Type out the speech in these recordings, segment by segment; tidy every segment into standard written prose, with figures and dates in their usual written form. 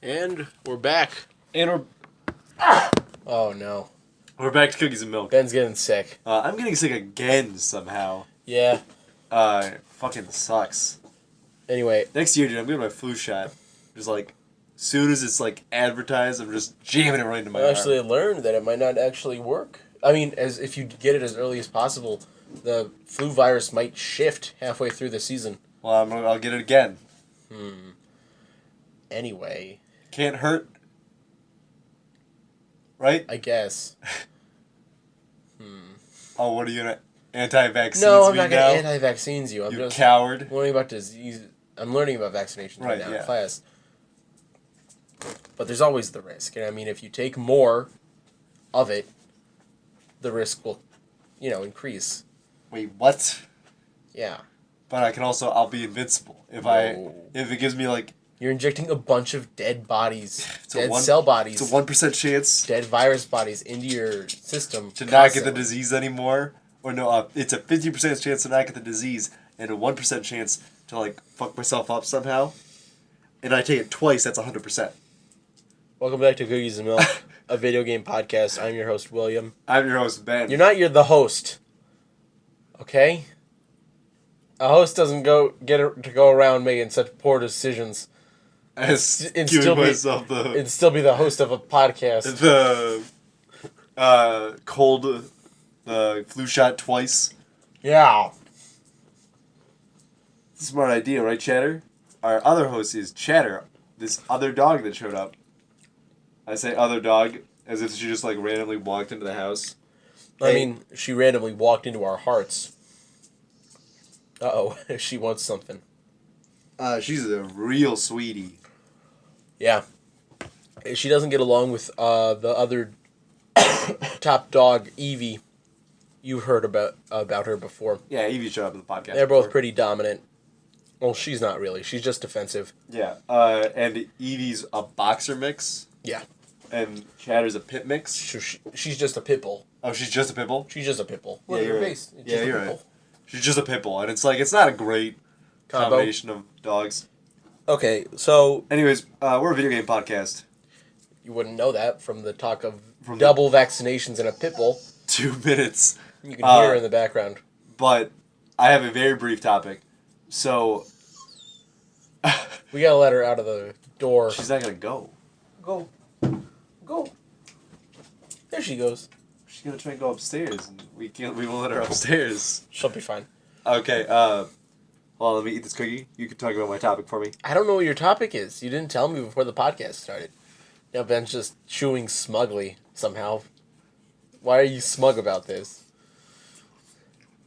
And we're back. And Oh no. we're back to cookies and milk. Ben's getting sick. I'm getting sick again somehow. Yeah. Fucking sucks. Anyway. Next year, dude, I'm getting my flu shot. Just like, soon as it's like advertised, I'm just jamming it right into my arm. I learned that it might not actually work. I mean, as if you get it as early as possible, the flu virus might shift halfway through the season. Well, I'll get it again. Anyway. Can't hurt. Right? I guess. Oh, what are you gonna anti-vaccines? No, I'm me not now? going to anti-vaccines you. I'm You just coward. learning about disease. I'm learning about vaccinations right now yeah. in class. But there's always the risk. And I mean, if you take more of it, the risk will, increase. Wait, what? Yeah. But I'll be invincible if it gives me like. You're injecting a bunch of dead bodies, It's cell bodies. It's a 1% chance. Dead virus bodies into your system. To not get the disease anymore. Or no, it's a 50% chance to not get the disease and a 1% chance to like fuck myself up somehow. And I take it twice, that's 100%. Welcome back to Cookies and Milk, a video game podcast. I'm your host, William. I'm your host, Ben. You're the host. Okay? A host doesn't go around making such poor decisions. And still be the host of a podcast. The cold flu shot twice. Yeah. Smart idea, right, Chatter? Our other host is Chatter, this other dog that showed up. I say other dog as if she just like randomly walked into the house. I mean, she randomly walked into our hearts. Uh-oh, she wants something. She's a real sweetie. Yeah. She doesn't get along with the other top dog, Evie. You've heard about her before. Yeah, Evie showed up in the podcast. They're both pretty dominant. Well, she's not really. She's just defensive. Yeah, and Evie's a boxer mix. Yeah. And Chatter's a pit mix. She's just a pit bull. Oh, she's just a pit bull? She's just a pit bull. Look at her face. Yeah, you're right. She's just a pit bull, and it's not a great combination of dogs. Okay, so... Anyways, we're a video game podcast. You wouldn't know that from the talk of double vaccinations in a pit bull. 2 minutes. You can hear her in the background. But I have a very brief topic. So... we gotta let her out of the door. She's not gonna go. Go. There she goes. She's gonna try and go upstairs, and we won't let her upstairs. She'll be fine. Okay, hold on, let me eat this cookie. You can talk about my topic for me. I don't know what your topic is. You didn't tell me before the podcast started. Now Ben's just chewing smugly, somehow. Why are you smug about this?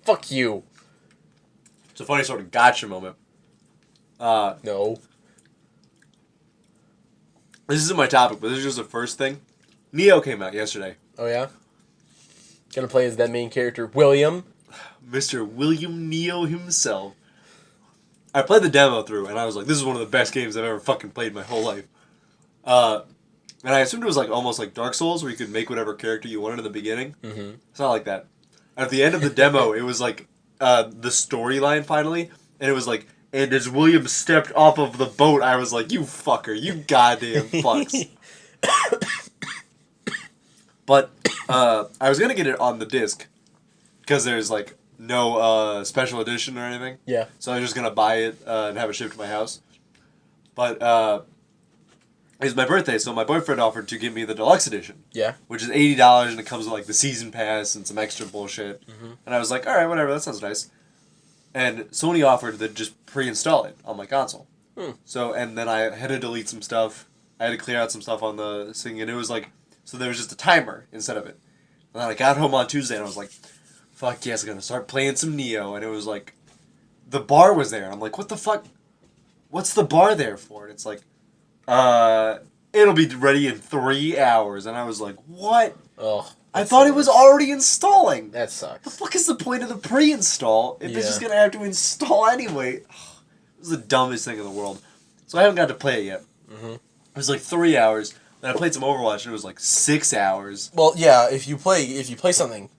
Fuck you. It's a funny sort of gotcha moment. No. This isn't my topic, but this is just the first thing. Neo came out yesterday. Oh, yeah? Gonna play as that main character, William? Mr. William Neo himself. I played the demo through, and I was like, this is one of the best games I've ever fucking played in my whole life. And I assumed it was like almost like Dark Souls, where you could make whatever character you wanted in the beginning. Mm-hmm. It's not like that. At the end of the demo, it was like the storyline finally, and it was like, and as William stepped off of the boat, I was like, you fucker, you goddamn fucks. But I was going to get it on the disc, because there's like no special edition or anything. Yeah. So I was just going to buy it and have it shipped to my house. But it was my birthday, so my boyfriend offered to give me the deluxe edition. Yeah. Which is $80, and it comes with like the season pass and some extra bullshit. Mm-hmm. And I was like, alright, whatever, that sounds nice. And Sony offered to just pre-install it on my console. So, and then I had to delete some stuff. I had to clear out some stuff on the thing, and it was like, so there was just a timer instead of it. And then I got home on Tuesday, and I was like, fuck yes, I'm gonna start playing some Neo. And it was like, the bar was there. And I'm like, what the fuck? What's the bar there for? And it's like, it'll be ready in 3 hours. And I was like, what? Oh, I thought it was already installing. That sucks. The fuck is the point of the pre-install if it's just gonna have to install anyway? This is the dumbest thing in the world. So I haven't got to play it yet. Mm-hmm. It was like 3 hours. Then I played some Overwatch and it was like 6 hours. Well, yeah, if you play something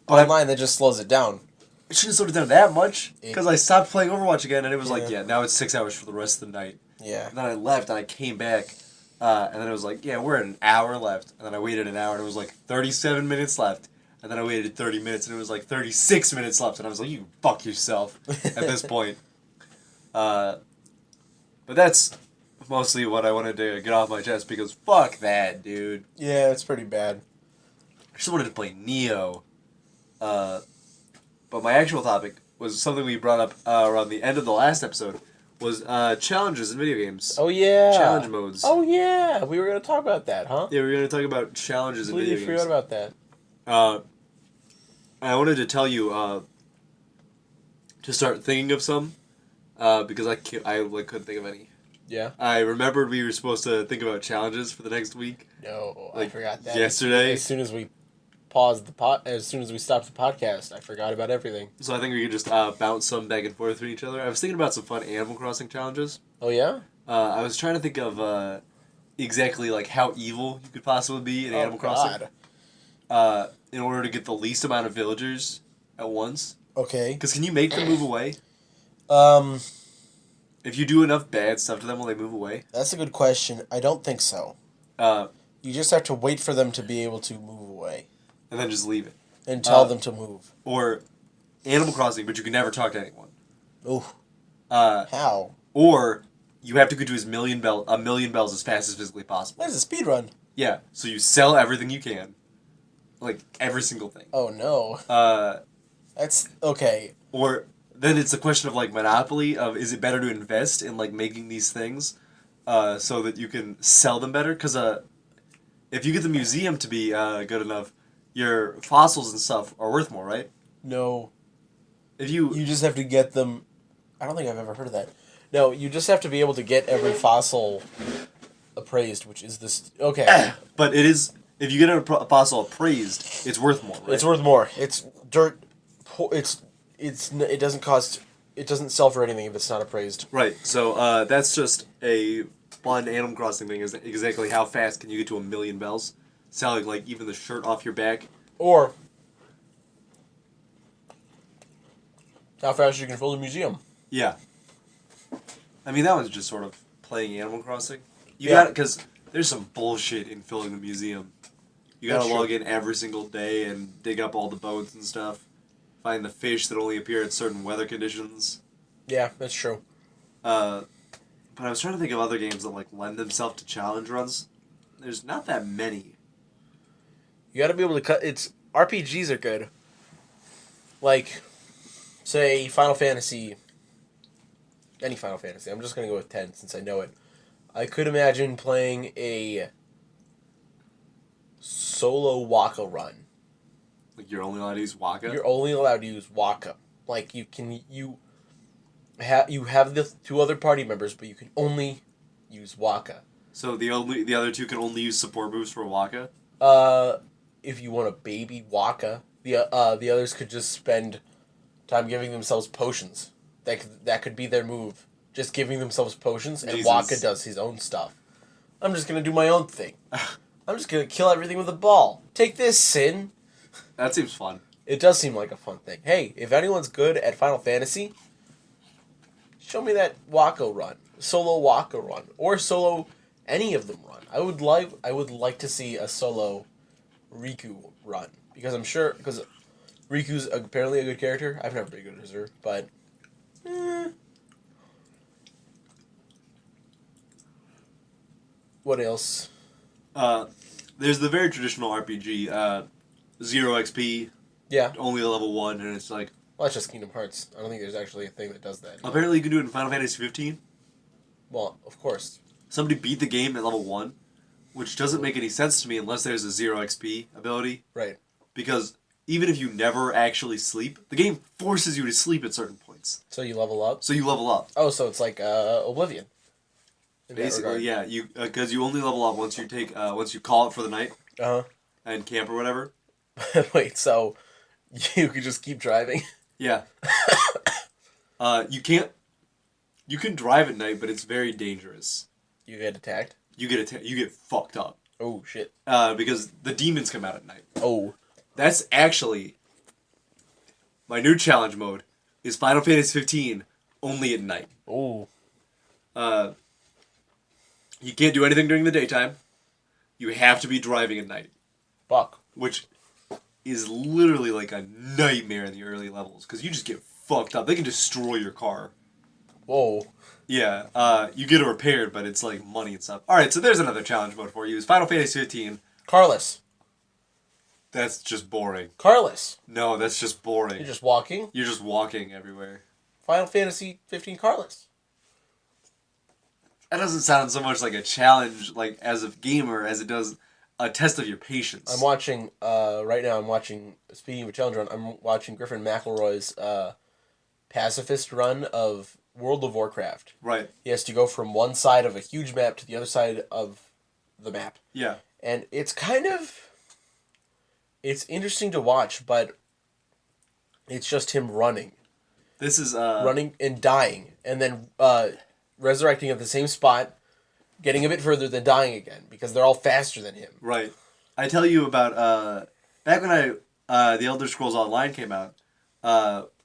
online, that just slows it down. It shouldn't slow it down that much because I stopped playing Overwatch again and it was like, now it's 6 hours for the rest of the night. Yeah. And then I left and I came back And then it was like, yeah, we're at an hour left. And then I waited an hour, and it was like 37 minutes left. And then I waited 30 minutes, and it was like 36 minutes left. And I was like, you fuck yourself at this point. But that's mostly what I wanted to get off my chest, because fuck that, dude. Yeah, it's pretty bad. I just wanted to play Neo. But my actual topic was something we brought up around the end of the last episode, was challenges in video games. Oh, yeah. Challenge modes. Oh, yeah. We were going to talk about that, huh? Yeah, we were going to talk about challenges in video games. Completely forgot about that. I wanted to tell you to start thinking of some, because I couldn't think of any. Yeah? I remembered we were supposed to think about challenges for the next week. No, Like, I forgot that. yesterday. As soon as we stopped the podcast, I forgot about everything. So I think we could just bounce some back and forth with each other. I was thinking about some fun Animal Crossing challenges. Oh, yeah? I was trying to think of exactly like how evil you could possibly be in Animal Crossing. In order to get the least amount of villagers at once. Okay. Because can you make them move away? If you do enough bad stuff to them, will they move away? That's a good question. I don't think so. You just have to wait for them to be able to move away. And then just leave it. And tell them to move. Or Animal Crossing, but you can never talk to anyone. Ooh. How? Or you have to go to a million bells as fast as physically possible. That is a speed run. Yeah. So you sell everything you can. Like, every single thing. Oh, no. That's... Okay. Or then it's a question of, like, Monopoly, of is it better to invest in, like, making these things so that you can sell them better? Because if you get the museum to be good enough, your fossils and stuff are worth more, right? No. If you just have to get them... I don't think I've ever heard of that. No, you just have to be able to get every fossil appraised, which is this... Okay. But it is... If you get a fossil appraised, it's worth more, right? It's worth more. It's dirt... It doesn't cost... It doesn't sell for anything if it's not appraised. Right. So that's just a fun Animal Crossing thing, is exactly how fast can you get to a million bells? Selling, like, even the shirt off your back. Or... how fast you can fill the museum. Yeah. I mean, that was just sort of playing Animal Crossing. You got it, because there's some bullshit in filling the museum. You gotta log in every single day and dig up all the bones and stuff. Find the fish that only appear at certain weather conditions. Yeah, that's true. But I was trying to think of other games that, like, lend themselves to challenge runs. There's not that many. You gotta be able to cut... RPGs are good. Like, say, Final Fantasy... Any Final Fantasy. I'm just gonna go with 10 since I know it. I could imagine playing a solo Waka run. Like, you're only allowed to use Waka? You're only allowed to use Waka. Like, you have the two other party members, but you can only use Waka. So the other two can only use support moves for Waka? If you want a baby Waka, the others could just spend time giving themselves potions. That could be their move. Just giving themselves potions, and Waka does his own stuff. I'm just gonna do my own thing. I'm just gonna kill everything with a ball. Take this, Sin. That seems fun. It does seem like a fun thing. Hey, if anyone's good at Final Fantasy, show me that Waka run. Solo Waka run. Or solo any of them run. I would like to see a solo Riku run. Because Riku's apparently a good character. I've never been good as her, but... What else? There's the very traditional RPG, 0 XP, Yeah. only level 1, and it's like... Well, that's just Kingdom Hearts. I don't think there's actually a thing that does that. Apparently you can do it in Final Fantasy 15. Well, of course. Somebody beat the game at level 1, which doesn't make any sense to me unless there's a 0 XP ability. Right. Because even if you never actually sleep, the game forces you to sleep at certain points. So you level up? So you level up. Oh, so it's like Oblivion. Basically, yeah. Because you only level up once you call it for the night. Uh-huh. And camp or whatever. Wait, so you could just keep driving? Yeah. You can drive at night, but it's very dangerous. You get attacked? You get fucked up. Oh, shit. Because the demons come out at night. Oh. That's actually my new challenge mode is Final Fantasy 15 only at night. Oh. You can't do anything during the daytime. You have to be driving at night. Fuck. Which is literally like a nightmare in the early levels. Because you just get fucked up. They can destroy your car. Whoa. Yeah, you get it repaired, but it's like money and stuff. Alright, so there's another challenge mode for you. It's Final Fantasy 15. Carless. That's just boring. Carless. No, that's just boring. You're just walking. You're just walking everywhere. Final Fantasy 15 Carless. That doesn't sound so much like a challenge, like as a gamer, as it does a test of your patience. I'm watching, right now I'm watching, speaking of a challenge run, I'm watching Griffin McElroy's pacifist run of World of Warcraft. Right. He has to go from one side of a huge map to the other side of the map. Yeah. And it's it's interesting to watch, but it's just him running. This is, Running and dying, and then resurrecting at the same spot, getting a bit further, then dying again, because they're all faster than him. Right. I tell you about, back when The Elder Scrolls Online came out,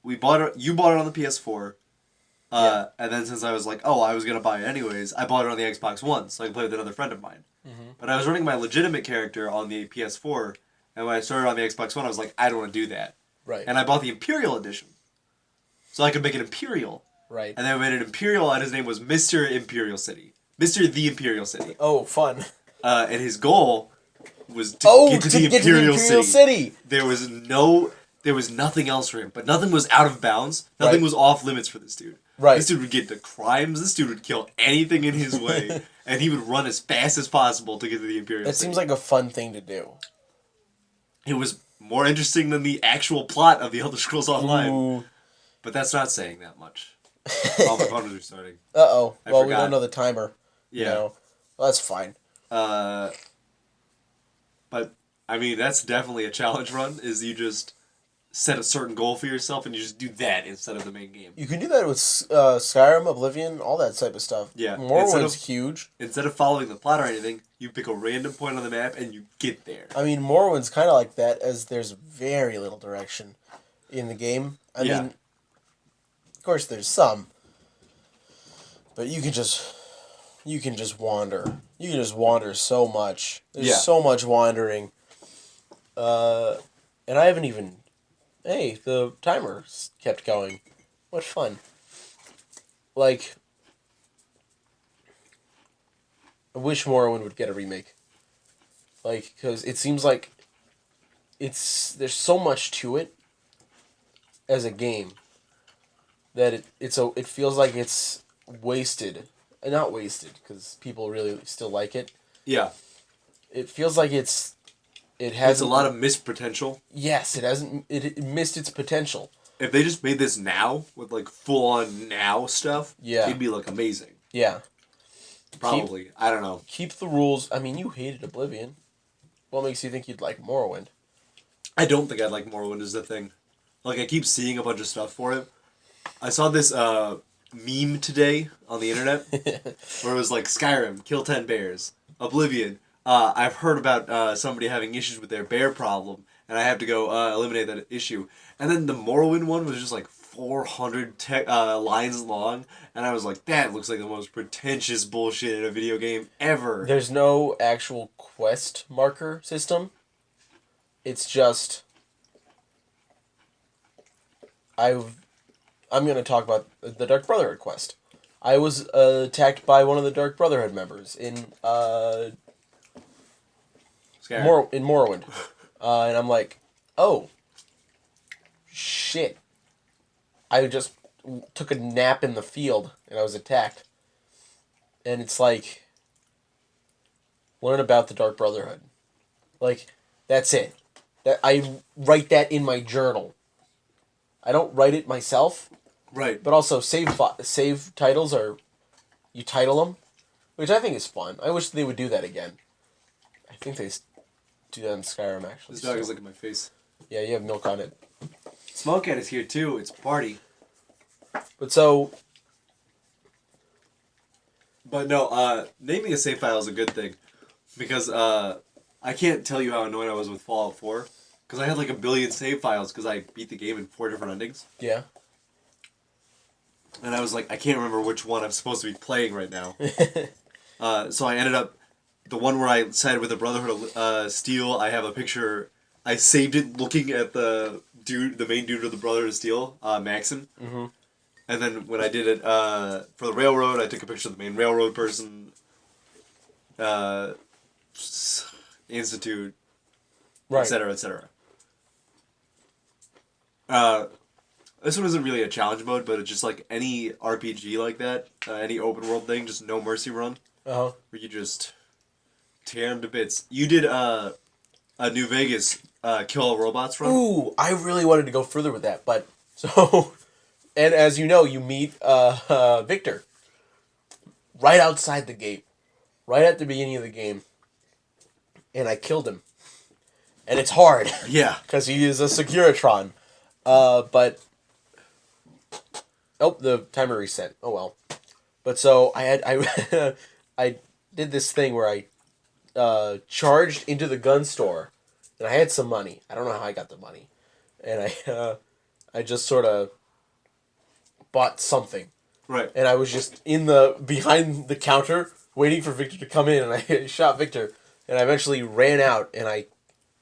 you bought it on the PS4, Yeah. and then since I was like, oh, I was going to buy it anyways, I bought it on the Xbox One, so I could play with another friend of mine. Mm-hmm. But I was running my legitimate character on the PS4, and when I started on the Xbox One, I was like, I don't want to do that. Right. And I bought the Imperial Edition. So I could make it Imperial. Right. And then I made it Imperial, and his name was Mr. Imperial City. Mr. The Imperial City. Oh, fun. And his goal was to get to the Imperial City. There was nothing else for him. But nothing was out of bounds. Nothing was off limits for this dude. Right. This dude would get to crimes. This dude would kill anything in his way. And he would run as fast as possible to get to the Imperial City. That seems like a fun thing to do. It was more interesting than the actual plot of The Elder Scrolls Online. Ooh. But that's not saying that much. Oh, my phone was restarting. Uh-oh. I Well, forgot. we don't know the timer. Yeah. You know. Well, that's fine. But, I mean, that's definitely a challenge run, is you just set a certain goal for yourself and you just do that instead of the main game. You can do that with Skyrim, Oblivion, all that type of stuff. Yeah. Morrowind's huge. Instead of following the plot or anything, you pick a random point on the map and you get there. I mean, Morrowind's kind of like that, as there's very little direction in the game. I mean, of course there's some, but you can just wander. You can just wander so much. There's so much wandering. And I haven't even... Hey, the timer kept going. What fun. Like, I wish Morrowind would get a remake. Like, because it seems like there's so much to it as a game that it feels like it's wasted. Not wasted, because people really still like it. Yeah. It feels like it has It's a lot of missed potential. Yes, it missed its potential. If they just made this now, with like full-on now stuff, it'd be like amazing. Yeah. Probably. I don't know. Keep the rules. I mean, you hated Oblivion. What makes you think you'd like Morrowind? I don't think I'd like Morrowind is the thing. Like, I keep seeing a bunch of stuff for it. I saw this meme today on the internet where it was like, Skyrim, kill 10 bears. Oblivion, I've heard about somebody having issues with their bear problem, and I have to go eliminate that issue. And then the Morrowind one was just like 400 lines long, and I was like, that looks like the most pretentious bullshit in a video game ever. There's no actual quest marker system. It's just... I'm going to talk about the Dark Brotherhood quest. I was attacked by one of the Dark Brotherhood members in Morrowind. And I'm like, oh, shit. I just took a nap in the field and I was attacked. And it's like, learn about the Dark Brotherhood. Like, that's it. I write that in my journal. I don't write it myself. Right. But also save titles are, you title them, which I think is fun. I wish they would do that again. I think they do that in Skyrim actually. This dog is looking at my face. Yeah, you have milk on it. Smoke Cat is here too. It's a party. But so. But no, naming a save file is a good thing, because I can't tell you how annoyed I was with Fallout 4, because I had like a billion save files because I beat the game in 4 different endings. Yeah. And I was like, I can't remember which one I'm supposed to be playing right now. So I ended up the one where I sided with the Brotherhood of Steel. I have a picture. I saved it looking at the main dude of the Brotherhood of Steel, Maxon. Mm-hmm. And then when I did it for the railroad, I took a picture of the main railroad person. Institute, Right. etc., etc. This one isn't really a challenge mode, but it's just like any RPG like that, any open world thing, just no mercy run, Uh-huh. where you just tear them to bits. You did a New Vegas kill all robots run. Ooh, I really wanted to go further with that, but and as you know, you meet Victor right outside the gate, right at the beginning of the game, and I killed him, and it's hard Yeah. because he is a Securitron, but the timer reset. Oh well, but so I I did this thing where I charged into the gun store, and I had some money. I don't know how I got the money, and I just sort of bought something, Right. and I was just behind the counter waiting for Victor to come in, and I shot Victor, and I eventually ran out, and I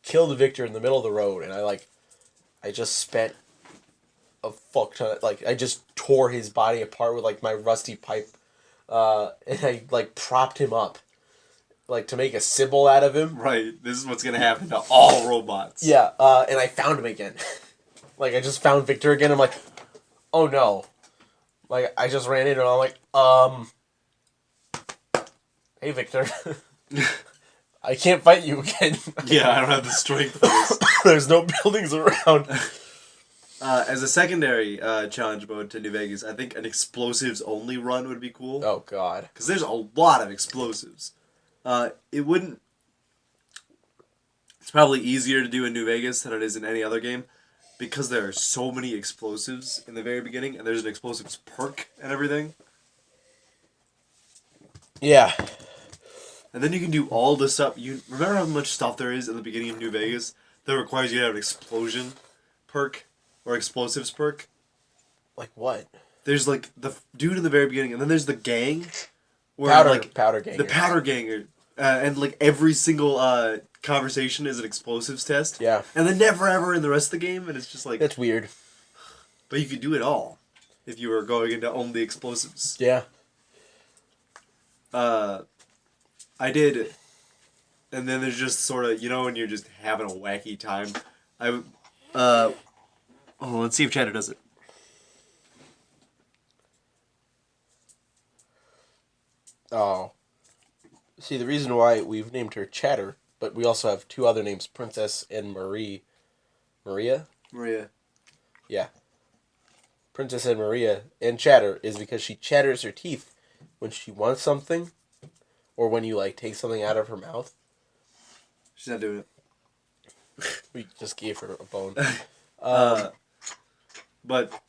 killed Victor in the middle of the road, and I just spent a fuck ton of, I just tore his body apart with my rusty pipe, and I propped him up, to make a symbol out of him. Right. This is what's gonna happen to all robots. Yeah, and I found him again. I just found Victor again. I'm like, oh no. I just ran in and I'm like, hey Victor. I can't fight you again. Yeah, I don't have the strength for this. There's no buildings around. As a secondary challenge mode to New Vegas, I think an explosives only run would be cool. Oh god. Because there's a lot of explosives. It wouldn't... It's probably easier to do in New Vegas than it is in any other game. Because there are so many explosives in the very beginning, and there's an explosives perk and everything. Yeah. And then you can do all the stuff. You remember how much stuff there is in the beginning of New Vegas that requires you to have an explosion perk or explosives perk? Like what? There's the dude in the very beginning, and then there's the gang. Where Powder gang. The powder ganger. And every single conversation is an explosives test. Yeah. And then never ever in the rest of the game, and it's just That's weird. But you could do it all if you were going into only explosives. Yeah. I did, and then there's just sort of, when you're just having a wacky time. Let's see if Chatter does it. Oh. See, the reason why we've named her Chatter, but we also have two other names, Princess and Marie. Maria? Maria. Yeah. Princess and Maria and Chatter is because she chatters her teeth when she wants something, or when you take something out of her mouth. She's not doing it. We just gave her a bone. But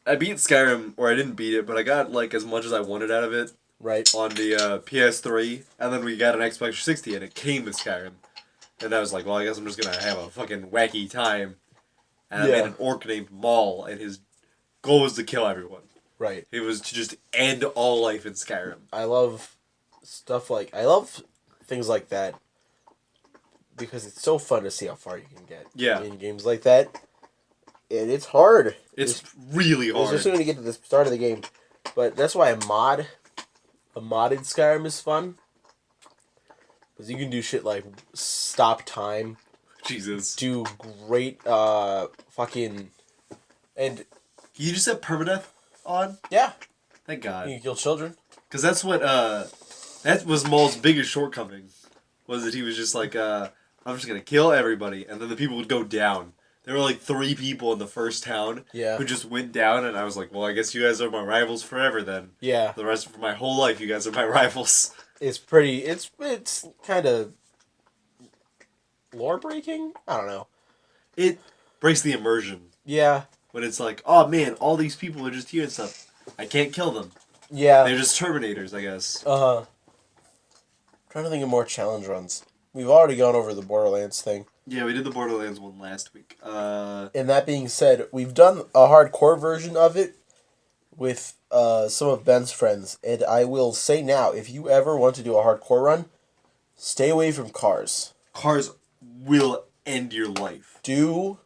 I beat Skyrim, or I didn't beat it, but I got as much as I wanted out of it. Right. On the PS3, and then we got an Xbox 360, and it came with Skyrim. And I was like, well, I guess I'm just gonna have a fucking wacky time. And I made an orc named Maul, and his goal was to kill everyone. Right. It was to just end all life in Skyrim. I love stuff I love things like that because it's so fun to see how far you can get in games like that. And it's hard. It's really hard. Especially when you get to the start of the game. But that's why a modded Skyrim is fun. Because you can do shit like stop time. Jesus. Do great fucking... And... You just have permadeath on? Yeah. Thank God. You can kill children. Because that's what... that was Maul's biggest shortcoming. Was that he was just like, I'm just going to kill everybody. And then the people would go down. There were 3 people in the first town who just went down, and I was like, well, I guess you guys are my rivals forever then. Yeah. The rest of my whole life, you guys are my rivals. It's pretty... It's kind of... lore-breaking? I don't know. It breaks the immersion. Yeah. When it's like, oh man, all these people are just here and stuff. I can't kill them. Yeah. They're just Terminators, I guess. Uh-huh. Trying to think of more challenge runs. We've already gone over the Borderlands thing. Yeah, we did the Borderlands one last week. And that being said, we've done a hardcore version of it with some of Ben's friends, and I will say now, if you ever want to do a hardcore run, stay away from cars. Cars will end your life. Do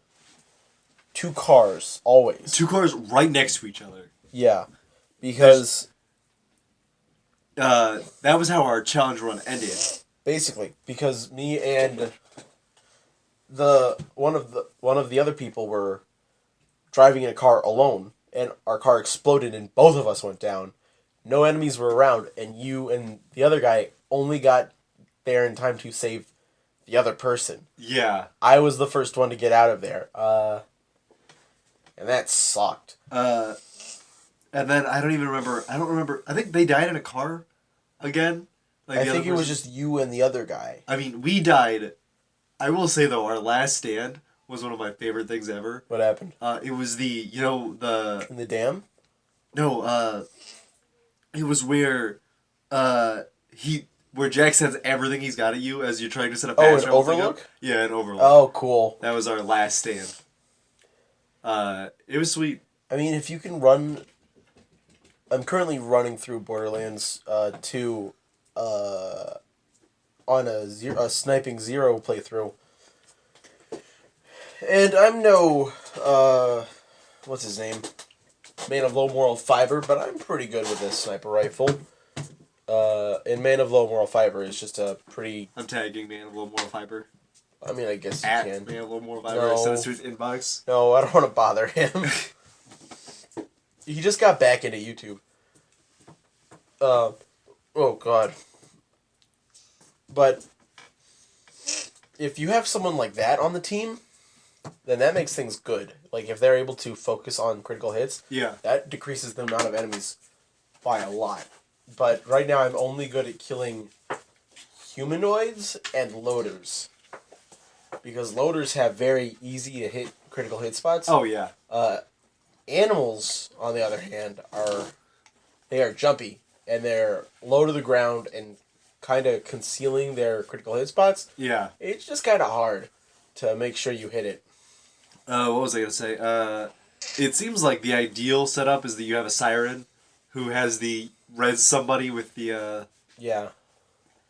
2 cars, always. 2 cars right next to each other. Yeah, because... that was how our challenge run ended. Basically, because me and one of the other people were driving in a car alone, and our car exploded and both of us went down. No enemies were around, and you and the other guy only got there in time to save the other person. Yeah. I was the first one to get out of there. And that sucked. And then I don't remember. I think they died in a car again. Like I think it was just you and the other guy. I mean, we died. I will say, though, our last stand was one of my favorite things ever. What happened? It was the. In the dam? No, it was where where Jack sends everything he's got at you as you're trying to set a fast an travel thing up. overlook? Yeah, an overlook. Oh, cool. That was our last stand. It was sweet. I mean, if you can run... I'm currently running through Borderlands 2 on a Sniping Zero playthrough. And I'm no... what's his name? Man of Low Moral Fiber, but I'm pretty good with this sniper rifle. And Man of Low Moral Fiber is just a pretty... I'm tagging Man of Low Moral Fiber. I mean, I guess you At can. Man of Low Moral Fiber. No. Send us to his inbox. No, I don't want to bother him. He just got back into YouTube. Oh, God. But if you have someone like that on the team, then that makes things good. Like, if they're able to focus on critical hits, Yeah. that decreases the amount of enemies by a lot. But right now I'm only good at killing humanoids and loaders. Because loaders have very easy to hit critical hit spots. Oh, yeah. Animals, on the other hand, they are jumpy. And they're low to the ground and kind of concealing their critical hit spots. Yeah. It's just kind of hard to make sure you hit it. What was I going to say? It seems like the ideal setup is that you have a siren who has the res somebody with the... Yeah.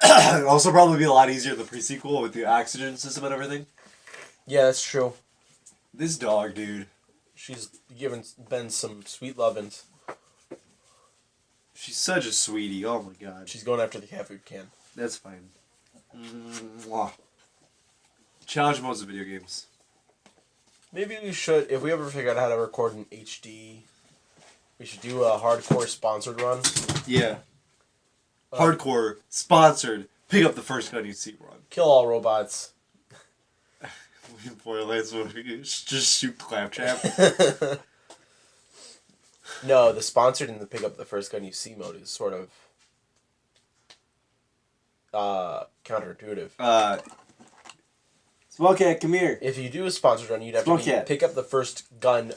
It'd also probably be a lot easier in the pre-sequel with the oxygen system and everything. Yeah, that's true. This dog, dude. She's given Ben some sweet lovin's. She's such a sweetie. Oh my god. She's going after the cat food can. That's fine. Mwah. Challenge modes of video games. Maybe we should, if we ever figure out how to record in HD, we should do a hardcore sponsored run. Yeah. Hardcore, sponsored, pick up the first gun you see run. Kill all robots. Borderlands movie, just shoot Claptrap. No, the sponsored and the pick up the first gun you see mode is sort of counterintuitive. Smokehead, come here. If you do a sponsored run, you'd have to pick up the first gun,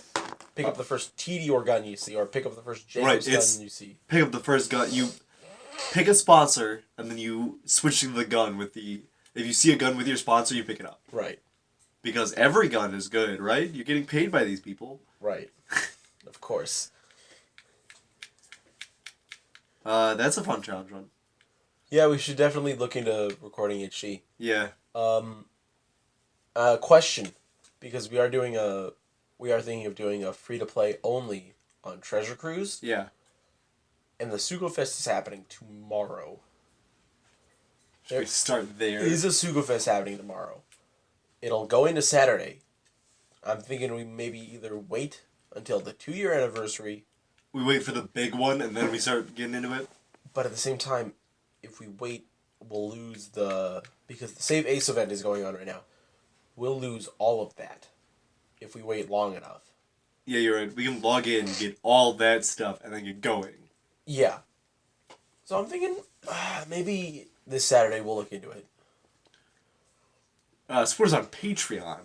pick up the first TD gun you see, or pick up the first Jacobs gun you see. Pick up the first gun. You pick a sponsor, and then you switch to the gun with the... If you see a gun with your sponsor, you pick it up. Right. Because every gun is good, right? You're getting paid by these people. Right. Of course. That's a fun challenge run. Yeah, we should definitely look into recording HD. Yeah. Question, because we are thinking of doing a free-to-play only on Treasure Cruise. Yeah. And the Sugofest is happening tomorrow. Should we start there? Is a Sugofest happening tomorrow. It'll go into Saturday. I'm thinking we maybe either wait until the 2-year anniversary. We wait for the big one, and then we start getting into it? But at the same time, if we wait, we'll lose because the Save Ace event is going on right now. We'll lose all of that if we wait long enough. Yeah, you're right. We can log in, get all that stuff, and then get going. Yeah. So I'm thinking maybe this Saturday we'll look into it. Support us on Patreon.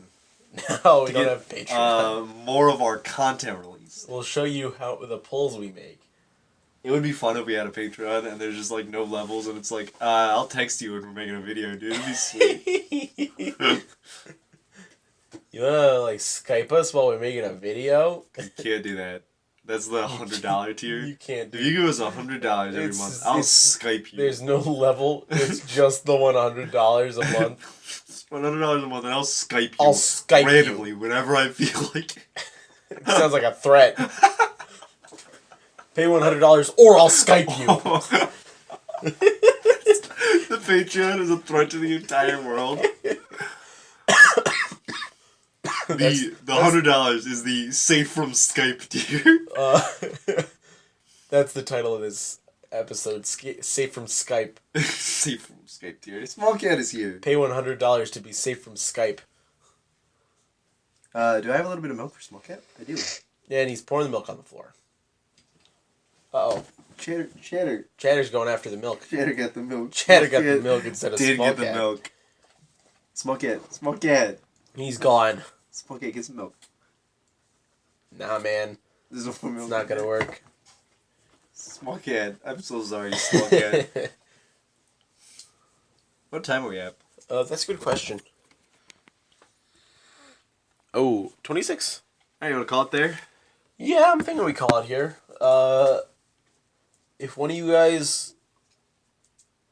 No, we don't have Patreon. More of our content release. We'll show you how the pulls we make. It would be fun if we had a Patreon and there's just like no levels and it's like, I'll text you when we're making a video, dude. It'd be sweet. You wanna like Skype us while we're making a video? You can't do that. That's the $100 tier. You can't do If you give us $100 every month, I'll Skype you. There's no level. It's just the $100 a month. $100 a month, and I'll Skype you. I'll Skype randomly you. Whenever I feel like it. It sounds like a threat. Pay $100 or I'll Skype you. The Patreon is a threat to the entire world. The $100 is the safe from Skype tier. That's the title of this episode. Safe from Skype. Safe from Skype tier. Small Cat is here. Pay $100 to be safe from Skype. Do I have a little bit of milk for Small Cat? I do. Yeah, and he's pouring the milk on the floor. Uh-oh. Chatter. Chatter's going after the milk. Chatter got the milk. Chatter got the milk instead of Did Small get Cat. the milk. Small Cat. He's gone. Small Cat, get some milk. Nah, man. There's no more milk. It's not gonna work. Small Cat. I'm so sorry, Small Cat. What time are we at? That's a good question. Oh, 26? Hey, you want to call it there? Yeah, I'm thinking we call it here. If one of you guys...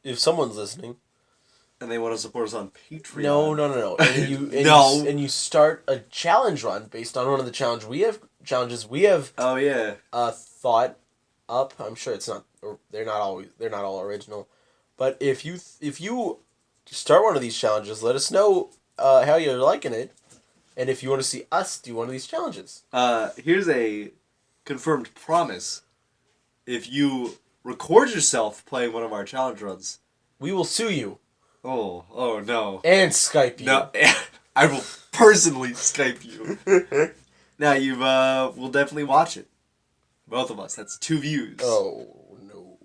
If someone's listening... And they want to support us on Patreon. No. And you start a challenge run based on one of the challenges we have Oh yeah. thought up. I'm sure it's not. They're not all original. But if you start one of these challenges, let us know how you're liking it, and if you want to see us do one of these challenges. Here's a confirmed promise. If you record yourself playing one of our challenge runs, We will sue you oh no. and Skype you. No, I will personally Skype you. Now we'll definitely watch it. Both of us. That's 2 views. Oh no!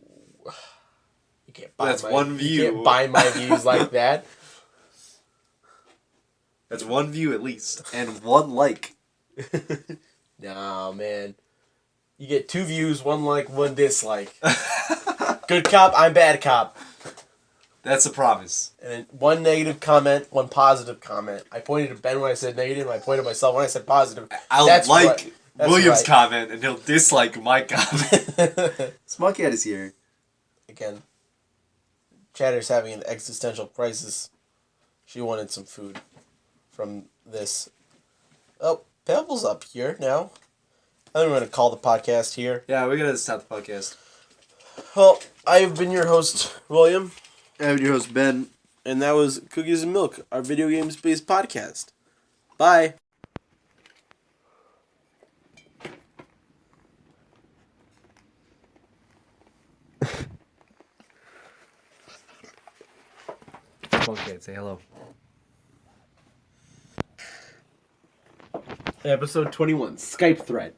You can't buy That's 1 view. You can't buy my views like that. That's 1 view at least, and 1 like. Nah, man. You get 2 views, 1 like, 1 dislike. Good cop, I'm bad cop. That's a promise. And then 1 negative comment, 1 positive comment. I pointed to Ben when I said negative, and I pointed to myself when I said positive. I'll That's like right. That's William's right. comment, and he'll dislike my comment. Small Cat is here. Again, Chatter's having an existential crisis. She wanted some food from this. Oh, Pebble's up here now. I think we're going to call the podcast here. Yeah, we're gonna stop the podcast. Well, I've been your host, William. I'm your host, Ben. And that was Cookies and Milk, our video games-based podcast. Bye. Okay, say hello. Episode 21, Skype threat.